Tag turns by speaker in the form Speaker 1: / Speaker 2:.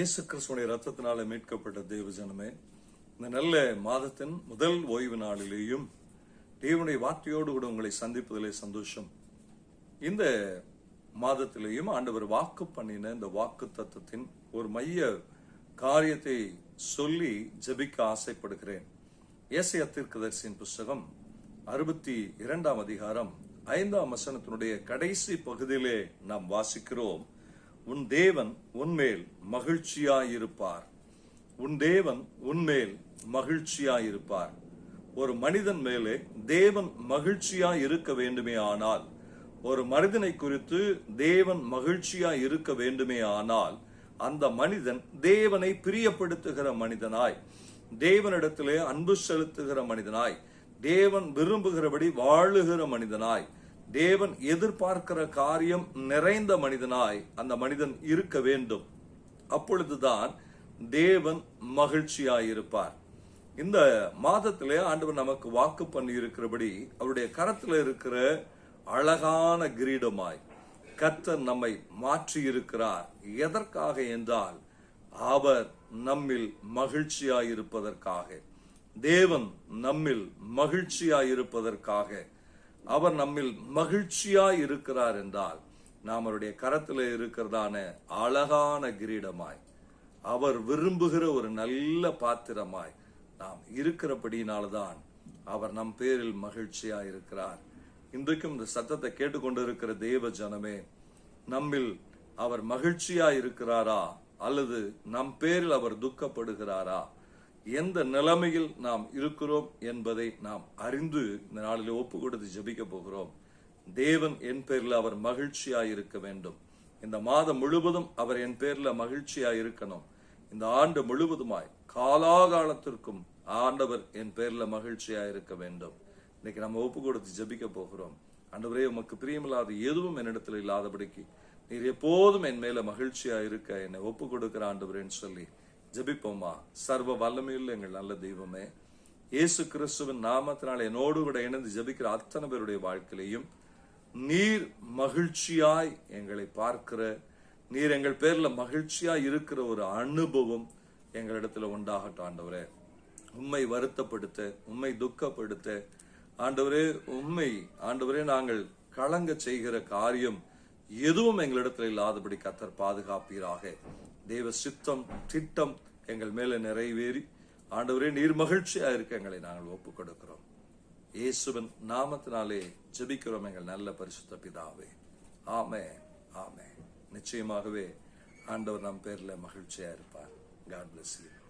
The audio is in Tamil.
Speaker 1: இயேசு கிறிஸ்துவின் ரத்தத்தினால மீட்கப்பட்ட தேவ ஜனமே, இந்த நல்ல மாதத்தின் முதல் ஓய்வு நாளிலேயும் தேவனுடைய வார்த்தையோடு கூட உங்களை சந்திப்பதிலே சந்தோஷம். இந்த மாதத்திலேயும் ஆண்டவர் வாக்கு பண்ணின இந்த வாக்கு தத்துவத்தின் ஒரு மைய காரியத்தை சொல்லி ஜெபிக்க ஆசைப்படுகிறேன். ஏசாயா தீர்க்கதரிசியின் புஸ்தகம் 62 அதிகாரம் 5 வசனத்தினுடைய கடைசி பகுதியிலே நாம் வாசிக்கிறோம். உன் தேவன் உன்மேல் மகிழ்ச்சியாயிருப்பார். உன் தேவன் உன்மேல் மகிழ்ச்சியாயிருப்பார். ஒரு மனிதன் மேலே தேவன் மகிழ்ச்சியாய் இருக்க வேண்டுமே ஆனால், ஒரு மனிதனை குறித்து தேவன் மகிழ்ச்சியாய் இருக்க வேண்டுமே ஆனால், அந்த மனிதன் தேவனை பிரியப்படுத்துகிற மனிதனாய், தேவனிடத்திலே அன்பு செலுத்துகிற மனிதனாய், தேவன் விரும்புகிறபடி வாழுகிற மனிதனாய், தேவன் எதிர்பார்க்கிற காரியம் நிறைந்த மனிதனாய் அந்த மனிதன் இருக்க வேண்டும். அப்பொழுதுதான் தேவன் மகிழ்ச்சியாயிருப்பார். இந்த மாதத்திலே ஆண்டவர் நமக்கு வாக்கு பண்ணி இருக்கிறபடி அவருடைய கரத்தில் இருக்கிற அழகான கிரீடமாய் கர்த்தர் நம்மை மாற்றி இருக்கிறார். எதற்காக என்றால், அவர் நம்மில் மகிழ்ச்சியாயிருப்பதற்காக. தேவன் நம்மில் மகிழ்ச்சியாயிருப்பதற்காக. அவர் நம்மில் மகிழ்ச்சியாய் இருக்கிறார் என்றால், நாம் அவருடைய கரத்தில் இருக்கிறதான அழகான கிரீடமாய், அவர் விரும்புகிற ஒரு நல்ல பாத்திரமாய் நாம் இருக்கிறபடினால்தான் அவர் நம் பேரில் மகிழ்ச்சியாய் இருக்கிறார். இன்றைக்கும் இந்த சத்தத்தை கேட்டுக்கொண்டிருக்கிற தேவ ஜனமே, நம்மில் அவர் மகிழ்ச்சியாய் இருக்கிறாரா அல்லது நம் பேரில் அவர் துக்கப்படுகிறாரா? எந்த நிலைமையில் நாம் இருக்கிறோம் என்பதை நாம் அறிந்து இந்த நாளில் ஒப்பு கொடுத்து ஜெபிக்க போகிறோம். தேவன் என் பேரில் அவர் மகிழ்ச்சியாய் இருக்க வேண்டும். இந்த மாதம் முழுவதும் அவர் என் பேரில் மகிழ்ச்சியாய் இருக்கணும். இந்த ஆண்டு முழுவதுமாய் காலாகாலத்திற்கும் ஆண்டவர் என் பேரில் மகிழ்ச்சியாய் இருக்க வேண்டும். இன்னைக்கு நம்ம ஒப்பு கொடுத்து ஜெபிக்க போகிறோம். ஆண்டவரே, உமக்கு பிரியமில்லாத எதுவும் என்னிடத்தில் இல்லாதபடிக்கு நீர் எப்போதும் என் மேல மகிழ்ச்சியா இருக்க என்னை ஒப்பு கொடுக்கிற ஆண்டவரேன்னு சொல்லி ஜெபிப்போமா? சர்வ வல்லமையுள்ள எங்கள் நல்ல தெய்வமே, இயேசு கிறிஸ்துவின் நாமத்தினால் என்னோடு கூட இணைந்து ஜெபிக்கிற அத்தனை பேருடைய வாழ்க்கையிலையும் நீர் மகிழ்ச்சியாய் எங்களை பார்க்கிற, நீர் எங்கள் பேர்ல மகிழ்ச்சியாய் இருக்கிற ஒரு அனுபவம் எங்களிடத்துல உண்டாகட்டும். ஆண்டவரே, உம்மை வருத்தப்படுத்த, உம்மை துக்கப்படுத்த, ஆண்டவரே ஆண்டவரே நாங்கள் கலங்க செய்கிற காரியம் எதுவும் எங்களிடத்துல இல்லாதபடி கர்த்தர் பாதுகாப்பீராக. தேவ சித்தம் திட்டம் எங்கள் மேல நிறைவேறி ஆண்டவரே நீர் மகிழ்ச்சியா இருக்க எங்களை நாங்கள் ஒப்புக் கொடுக்கிறோம். இயேசுவின் நாமத்தினாலே ஜெபிக்கிறோம் எங்கள் நல்ல பரிசுத்த பிதாவே. ஆமென், ஆமென். நிச்சயமாகவே ஆண்டவர் நம் பேர்ல மகிழ்ச்சியா இருப்பார். God bless you.